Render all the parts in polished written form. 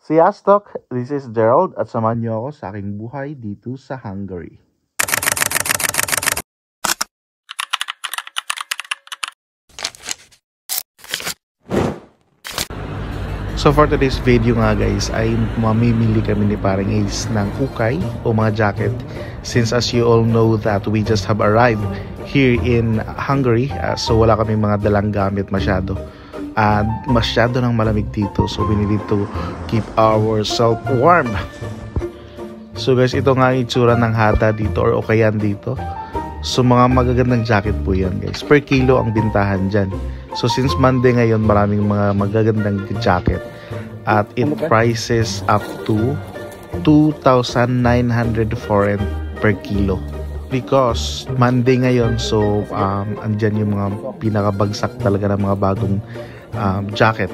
Sziasztok! This is Gerald at samahan niyo ako sa aking buhay dito sa Hungary. So for today's video nga guys ay mamimili kami ni Parang Ace ng ukay o mga jacket, since as you all know that we just have arrived here in Hungary, so wala kami mga dalang gamit masyado at masyado nang malamig dito, so we need to keep ourselves warm. So guys, ito nga ang itsura ng hata dito or ukayan dito. So mga magagandang jacket po yan guys, per kilo ang bintahan dyan. So since Monday ngayon, maraming mga magagandang jacket at it prices up to 2,900 forint per kilo. Because Monday ngayon, so andyan yung mga pinakabagsak talaga ng mga bagong jacket.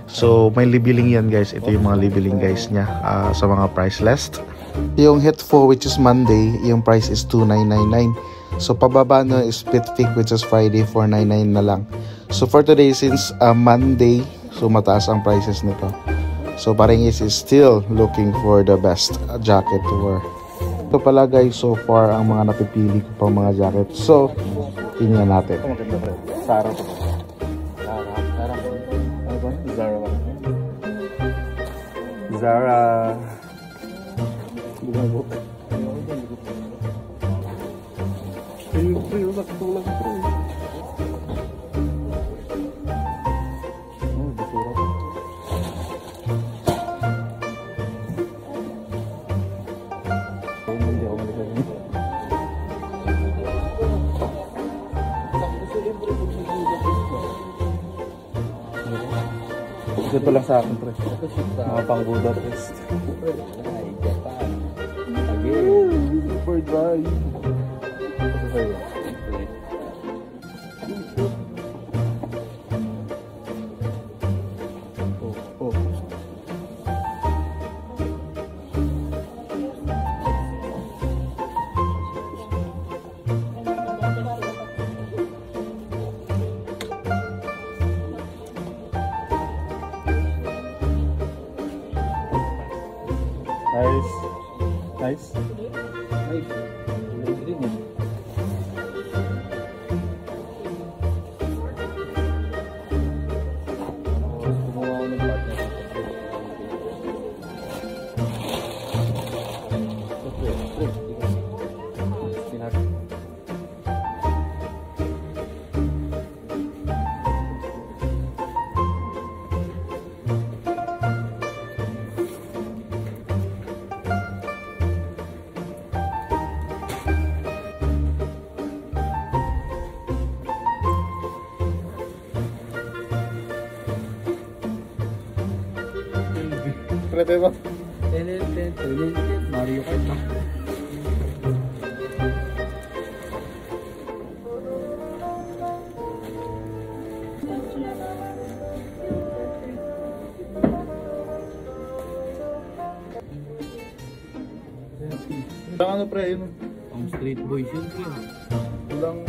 So may libiling yan guys, ito yung mga libiling guys niya sa mga price list. Yung Hitfo which is Monday, yung price is 2,999. So pababa na is Pitfik which is Friday 499 na lang. So for today, since Monday, so mataas ang prices nito. So Parang Ace is still looking for the best jacket to wear. Ito pala guys, so far ang mga napipili ko pang mga jacket. So tingnan natin. Zara to. Zara. Ano ba? Zara. Zara. Bumabot. Ayun, tulak. Ito lang sa akin, pre. Mga pang-Buddha test. Ay, Japan. Again. Super dry. Ito sa'yo. Oh. Nice. Prete ba? Mario Kart ba? Ano pre yun? Ang street boys yun pre. Walang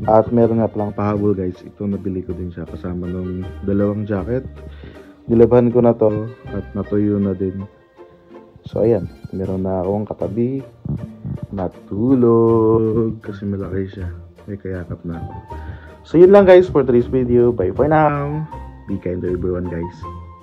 at meron nga palang pahabol guys, ito nabili ko din siya kasama ng dalawang jacket. Nilaban ko na to at natuyo na din. So ayan, meron na akong katabi, natulog kasi malaki siya, may kayakap na ako. So yun lang guys for today's video, bye for now. Be kind to everyone, guys.